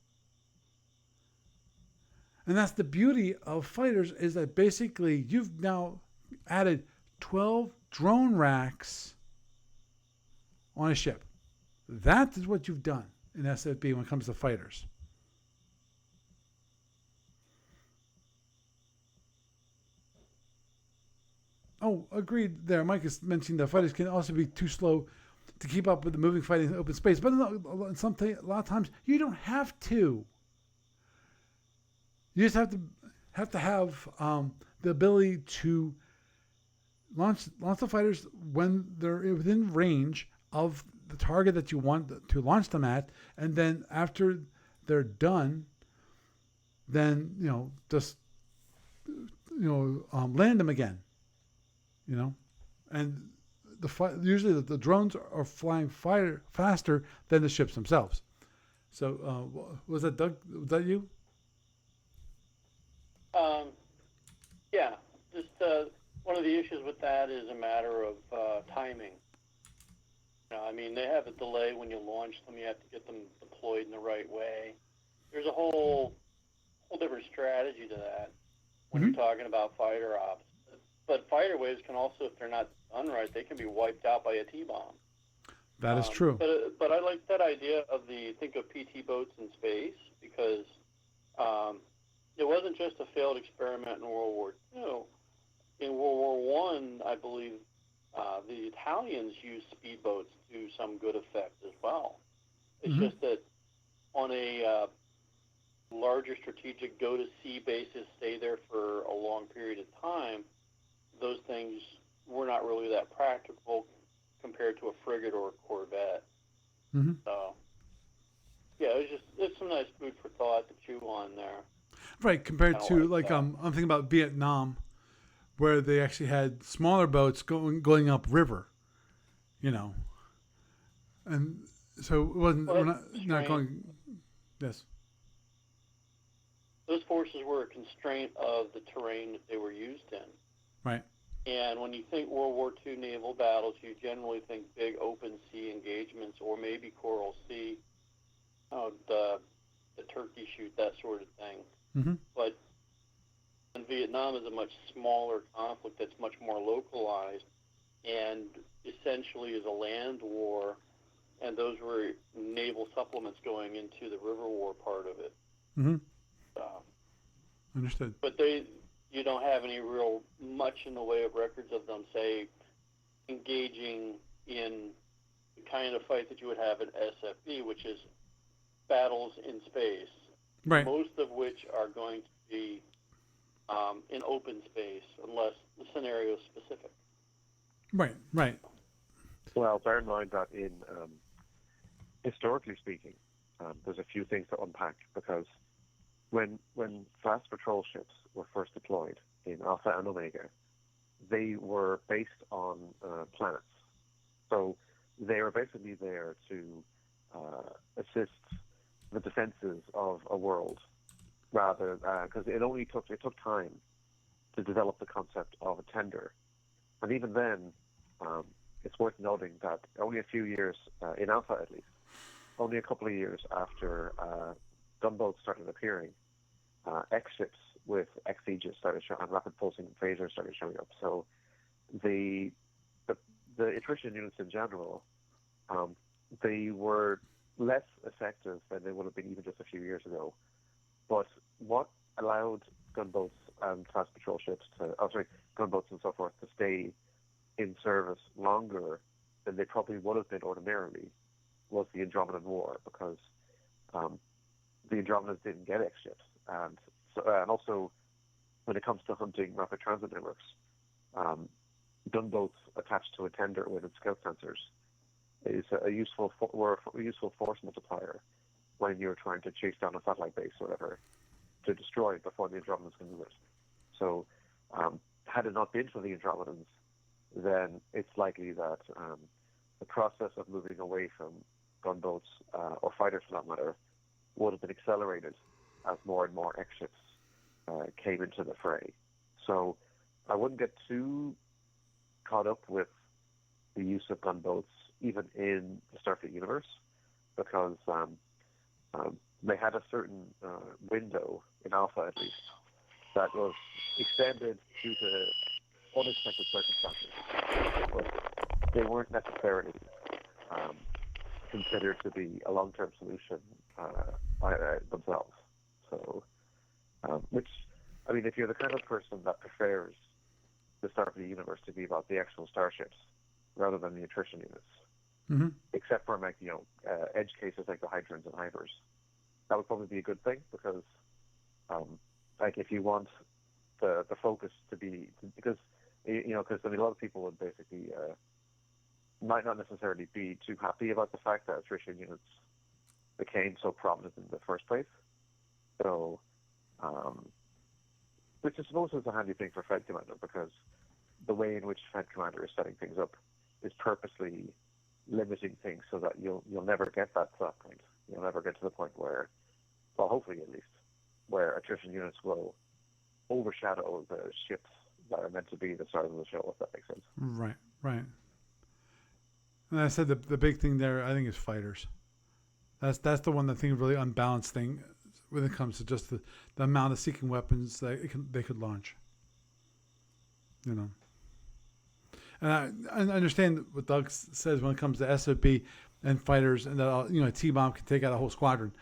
And that's the beauty of fighters, is that basically you've now added 12 drone racks on a ship. That is what you've done in SFB when it comes to fighters. Oh, agreed there. Mike is mentioning that fighters can also be too slow to keep up with the moving fighting in open space. But a lot of times you don't have to. You just have the ability to launch the fighters when they're within range of the target that you want to launch them at, and then after they're done, then just land them again. And usually the drones are flying faster than the ships themselves. So was that Doug? Was that you? Yeah, just one of the issues with that is a matter of timing. I mean, they have a delay when you launch them. You have to get them deployed in the right way. There's a whole different strategy to that when you're talking about fighter ops. But fighter waves can also, if they're not done right, they can be wiped out by a T-bomb. That is true. But I like that idea of think of PT boats in space, because it wasn't just a failed experiment in World War II. In World War I believe the Italians used speedboats to some good effect as well. It's just that on a larger strategic go-to-sea basis, stay there for a long period of time, those things were not really that practical compared to a frigate or a corvette. So, yeah, it's some nice food for thought to chew on there. Right, compared to I'm thinking about Vietnam, where they actually had smaller boats going upriver, and so it wasn't. Well, we're not going. Yes. Those forces were a constraint of the terrain that they were used in. Right. And when you think World War II naval battles, you generally think big open sea engagements, or maybe Coral Sea, the turkey shoot, that sort of thing. But in Vietnam is a much smaller conflict that's much more localized, and essentially is a land war, and those were naval supplements going into the river war part of it. Understood. But you don't have any real much in the way of records of them, say, engaging in the kind of fight that you would have at SFU, which is battles in space. Right. Most of which are going to be in open space, unless the scenario is specific. Right. Well, bear in mind that historically speaking, there's a few things to unpack, because when fast patrol ships were first deployed in Alpha and Omega, they were based on planets. So they were basically there to assist the defenses of a world, rather because it took time to develop the concept of a tender. And even then, it's worth noting that only a few years, in Alpha at least, only a couple of years after gunboats started appearing, X-ships with X-Aegis and rapid pulsing phasers started showing up. So the attrition units in general, they were less effective than they would have been even just a few years ago. But what allowed gunboats and fast patrol ships gunboats and so forth, to stay in service longer than they probably would have been ordinarily was the Andromedan War, because the Andromedans didn't get X-ships. And also, when it comes to hunting rapid transit networks, gunboats attached to a tender with its scout sensors is a useful force multiplier when you're trying to chase down a satellite base or whatever to destroy it before the Andromedans can do it. So, had it not been for the Andromedans, then it's likely that the process of moving away from gunboats or fighters, for that matter, would have been accelerated as more and more X-ships came into the fray. So I wouldn't get too caught up with the use of gunboats even in the Starfleet universe, because they had a certain window, in Alpha at least, that was extended due to unexpected circumstances, but they weren't necessarily considered to be a long-term solution by themselves. So, which, I mean, if you're the kind of person that prefers the start of the universe to be about the actual starships rather than the attrition units. Mm-hmm. Except for like edge cases like the Hydrons and Hybers. That would probably be a good thing because like if you want the focus to be, because because I mean a lot of people would basically might not necessarily be too happy about the fact that attrition units became so prominent in the first place. So, which I suppose is a handy thing for Fed Commander, because the way in which Fed Commander is setting things up is purposely limiting things so that you'll never get that to that point. You'll never get to the point where, well, hopefully at least, where attrition units will overshadow the ships that are meant to be the stars of the show, if that makes sense. Right. And I said the big thing there, I think, is fighters. That's the one, I think, really unbalanced thing when it comes to just the amount of seeking weapons that they could launch. And I understand what Doug says when it comes to SFB and fighters, and that a T-bomb can take out a whole squadron.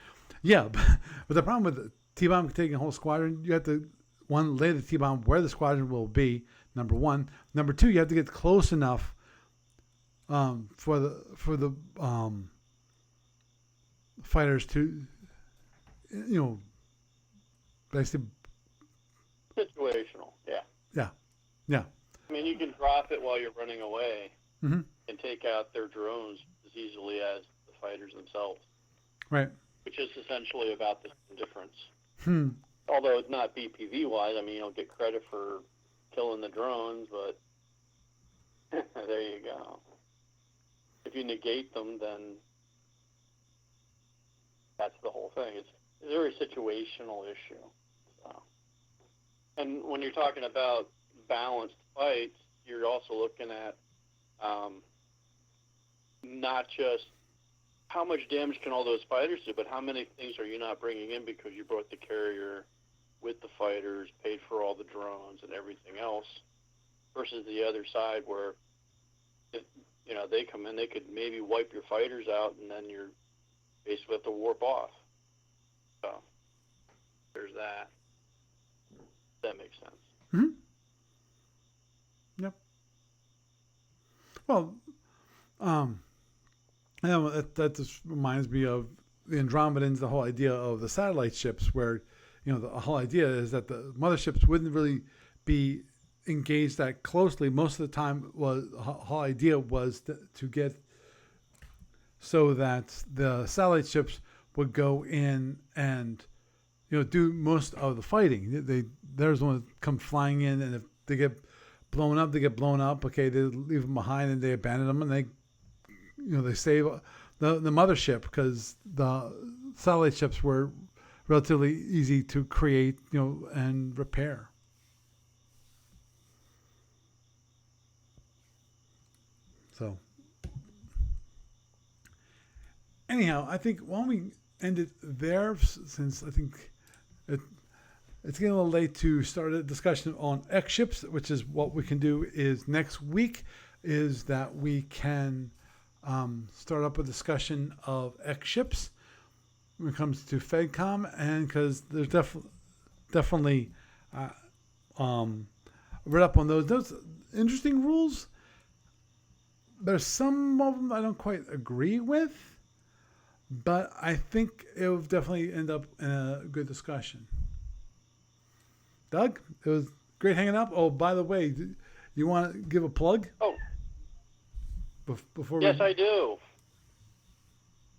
Yeah, but the problem with the T-bomb taking a whole squadron, you have to lay the T-bomb where the squadron will be. Number one. Number two, you have to get close enough for the fighters to basically Situational, yeah. I mean, you can drop it while you're running away Mm-hmm. and take out their drones as easily as the fighters themselves. Right. Which is essentially about the same difference. Hmm. Although it's not BPV-wise, I mean, you'll get credit for killing the drones, but there you go. If you negate them, then that's the whole thing. It's a very situational issue. So. And when you're talking about balanced fights, you're also looking at not just how much damage can all those fighters do, but how many things are you not bringing in because you brought the carrier with the fighters, paid for all the drones and everything else, versus the other side where they come in, they could maybe wipe your fighters out, and then you're basically have to warp off. So there's that. That makes sense. Mm-hmm. Yep. Well, that just reminds me of the Andromedans, the whole idea of the satellite ships, where the whole idea is that the motherships wouldn't really be engaged that closely. Most of the time, the whole idea was to get so that the satellite ships would go in and do most of the fighting. There's one that come flying in, and if they get blown up, they get blown up. Okay, they leave them behind and they abandon them, and they save the mothership, because the satellite ships were relatively easy to create, and repair. So, anyhow, I think why don't we end it there, since I think it's getting a little late to start a discussion on X ships, which is what we can do is next week is that we can start up a discussion of X ships when it comes to FedCom, and because there's definitely read up on those interesting rules. There's some of them I don't quite agree with, but I think it will definitely end up in a good discussion. Doug, it was great hanging out. Oh, by the way, you want to give a plug? Oh. Before yes, I do.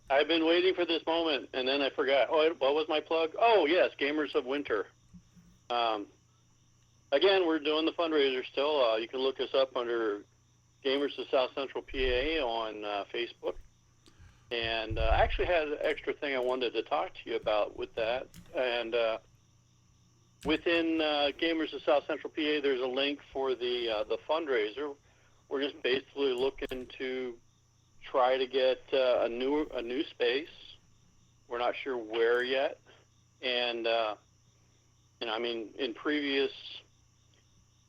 I've been waiting for this moment, and then I forgot. Oh, what was my plug? Oh, yes, Gamers of Winter. Again, we're doing the fundraiser still. You can look us up under Gamers of South Central PA on Facebook. And I actually had an extra thing I wanted to talk to you about with that. And within Gamers of South Central PA, there's a link for the fundraiser. We're just basically looking to try to get a new space. We're not sure where yet. And I mean, in previous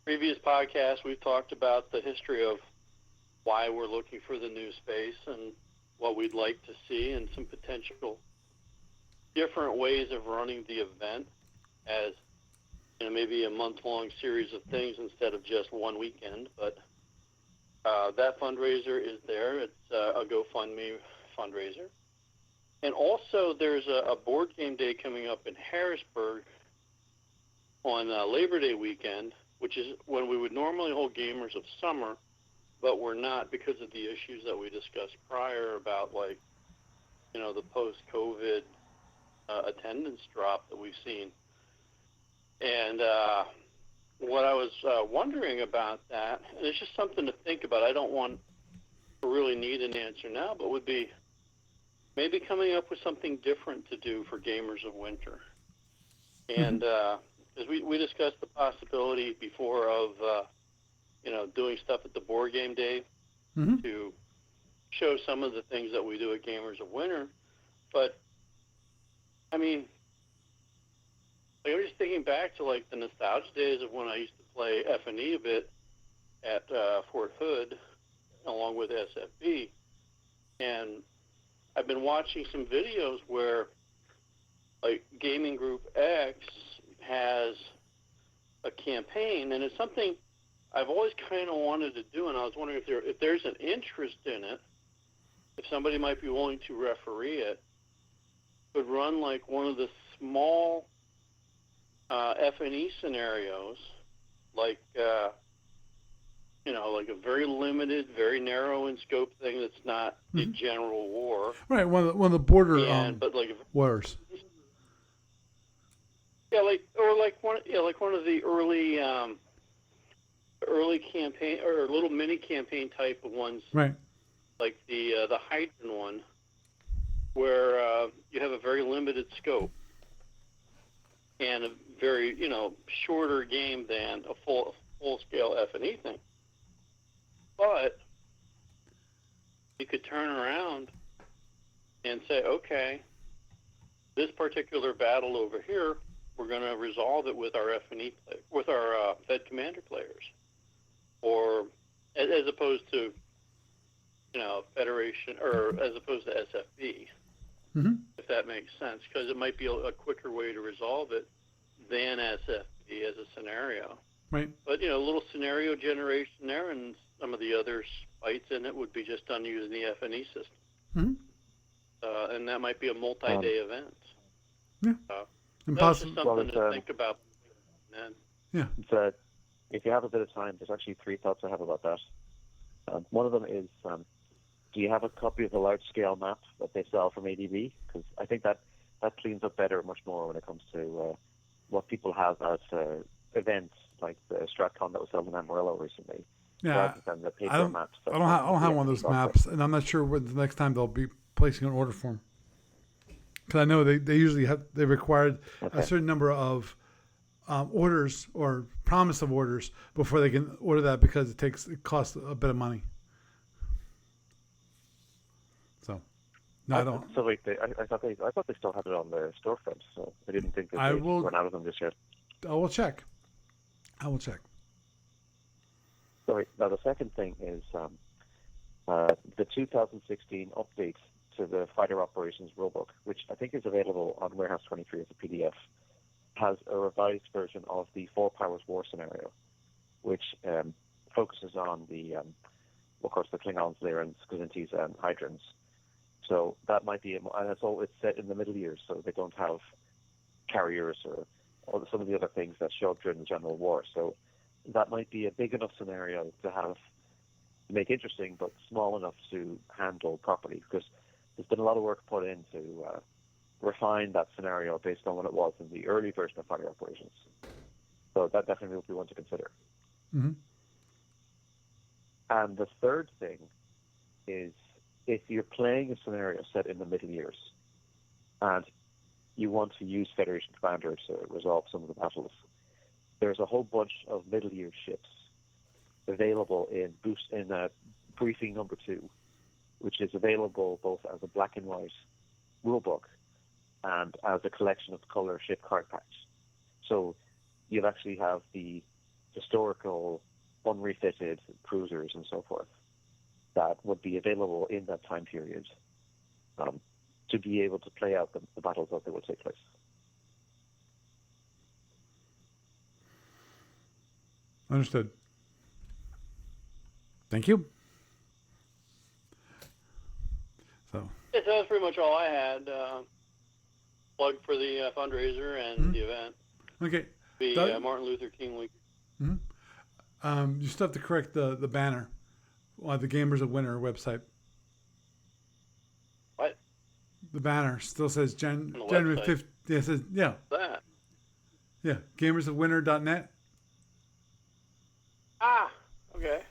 podcasts, we've talked about the history of why we're looking for the new space and what we'd like to see, and some potential different ways of running the event as maybe a month-long series of things instead of just one weekend. But that fundraiser is there. It's a GoFundMe fundraiser. And also there's a board game day coming up in Harrisburg on Labor Day weekend, which is when we would normally hold Gamers of Summer, but we're not because of the issues that we discussed prior about, like, the post-COVID attendance drop that we've seen. And what I was wondering about that, and it's just something to think about. I don't want to really need an answer now, but would be maybe coming up with something different to do for Gamers of Winter. And as we discussed the possibility before of, doing stuff at the board game day to show some of the things that we do at Gamers of Winter. But, I mean, like, I'm just thinking back to, like, the nostalgia days of when I used to play F&E a bit at Fort Hood along with SFB. And I've been watching some videos where, like, Gaming Group X has a campaign, and it's something I've always kind of wanted to do, and I was wondering if there's an interest in it, if somebody might be willing to referee it, would run, like, one of the small F&E scenarios, like, like a very limited, very narrow in scope thing that's not a general war. Right, one of the border but like wars. Yeah, like one of the early campaign or little mini campaign type of ones. Right. Like the Hydron one, where you have a very limited scope and a very shorter game than a full scale F&E thing. But you could turn around and say, okay, this particular battle over here, we're going to resolve it with our F&E with our Fed Commander players, or as opposed to Federation, or as opposed to SFB, if that makes sense, because it might be a quicker way to resolve it than SFB as a scenario. Right. But a little scenario generation there, and some of the other fights in it would be just done using the F&E system. And that might be a multi-day event. Yeah. That's just something to think about. Yeah. If you have a bit of time, there's actually 3 thoughts I have about that. One of them is, do you have a copy of the large-scale map that they sell from ADB? Because I think that cleans up better much more when it comes to what people have at events like the StratCon that was held in Amarillo recently. Yeah, than the paper I don't maps. have one of those maps, and I'm not sure when the next time they'll be placing an order for them. Because I know they usually they required a certain number of orders or promise of orders before they can order that, because it costs a bit of money. So no, I don't. So wait, I thought they still had it on their storefront, so I didn't think that they run out of them just yet. I will check. Sorry. Now the second thing is the 2016 update to the Fighter Operations Rulebook, which I think is available on Warehouse 23 as a PDF, has a revised version of the Four Powers War scenario, which focuses on of course, the Klingons, Lyrans, Skuzentis, and Hydrons. So that might be, and it's set in the Middle Years, so they don't have carriers or some of the other things that showed during the General War. So that might be a big enough scenario to make interesting, but small enough to handle properly, because there's been a lot of work put in to refine that scenario based on what it was in the early version of Fighter Operations. So that definitely would be one to consider. And the third thing is, if you're playing a scenario set in the Middle Years and you want to use Federation Commander to resolve some of the battles, there's a whole bunch of Middle Year ships available in briefing number 2, which is available both as a black and white rulebook and as a collection of color ship card packs. So you'll actually have the historical unrefitted cruisers and so forth that would be available in that time period to be able to play out the battles as they would take place. Understood. Thank you. So. Yeah, so that's pretty much all I had. Plug for the fundraiser and the event. Okay. Be Martin Luther King week. You still have to correct the banner on the Gamers of Winter website. What? The banner still says January website? 5th. Yeah, it says, yeah. That? Yeah. Gamersofwinter.net. Ah, okay.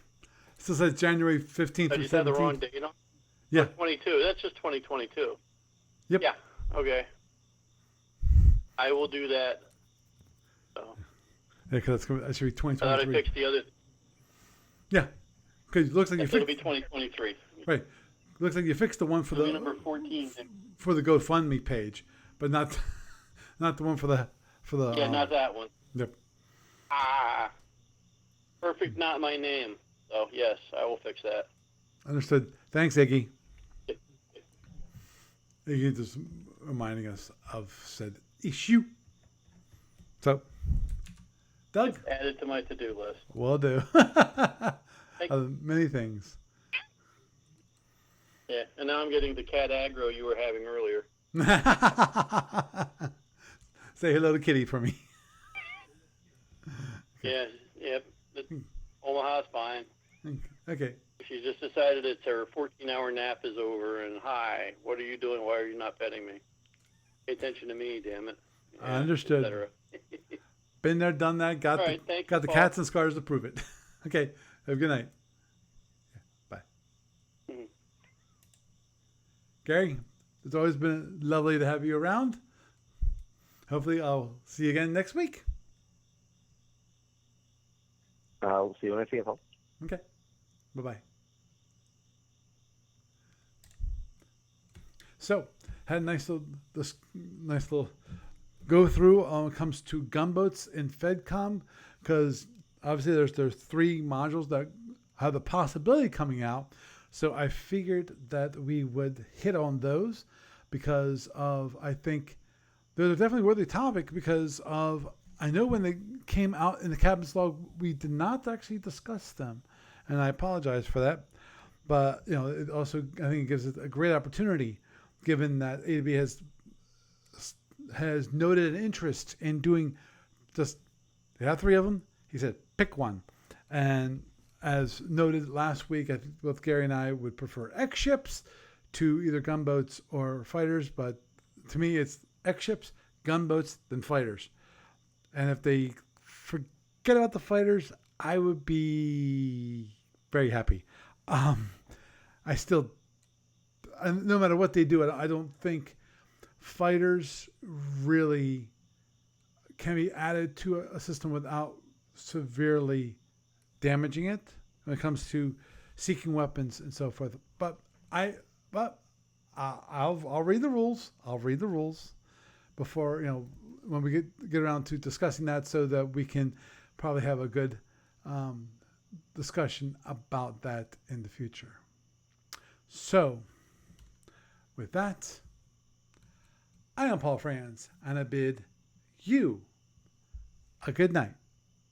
Still says January 15th I through just had the 17th. wrong date on. Yeah. 22. That's just 2022. Yep. Yeah. Okay. I will do that. So. Yeah, because that should be I thought I 2023. fixed the other. Yeah. Because it looks like you It'll fixed. be 2023. Right. Looks like you fixed the one for It'll be the number 14. for the GoFundMe page, but not the one for the Yeah, not that one. Yep. Ah. Perfect, not my name. So yes, I will fix that. Understood. Thanks, Iggy. Iggy just reminding us of said issue. So, Doug, Add it to my to-do list. will do. Many things. Yeah, and now I'm getting the cat aggro you were having earlier. Say hello to Kitty for me. Yeah, yep. Omaha's fine. Okay. She just decided it's her 14-hour nap is over, and hi, what are you doing? Why are you not petting me? Pay attention to me, damn it. Yeah, Understood. et cetera. Been there, done that. Got All right, thank the you, Paul. cats and scars to prove it. Okay. Have a good night. Bye. Mhm. Gary, it's always been lovely to have you around. Hopefully, I'll see you again next week. I'll see you when I see you, Paul. Okay. Bye-bye. So, had a nice little go through when it comes to gunboats in FedCom, because obviously there's 3 modules that have the possibility coming out. So I figured that we would hit on those because of, I think they're definitely worthy topic because of, I know when they came out in the cabin's log, we did not actually discuss them. And I apologize for that. But, it also, I think it gives it a great opportunity given that ADB has noted an interest in doing just, they have 3 of them. He said, pick one. And as noted last week, I think both Gary and I would prefer X ships to either gunboats or fighters. But to me, it's X ships, gunboats, then fighters. And if they forget about the fighters, I would be very happy. No matter what they do, I don't think fighters really can be added to a system without severely damaging it when it comes to seeking weapons and so forth. But I'll read the rules. I'll read the rules before, when we get around to discussing that, so that we can probably have a good discussion about that in the future. So, with that, I am Paul Franz, and I bid you a good night.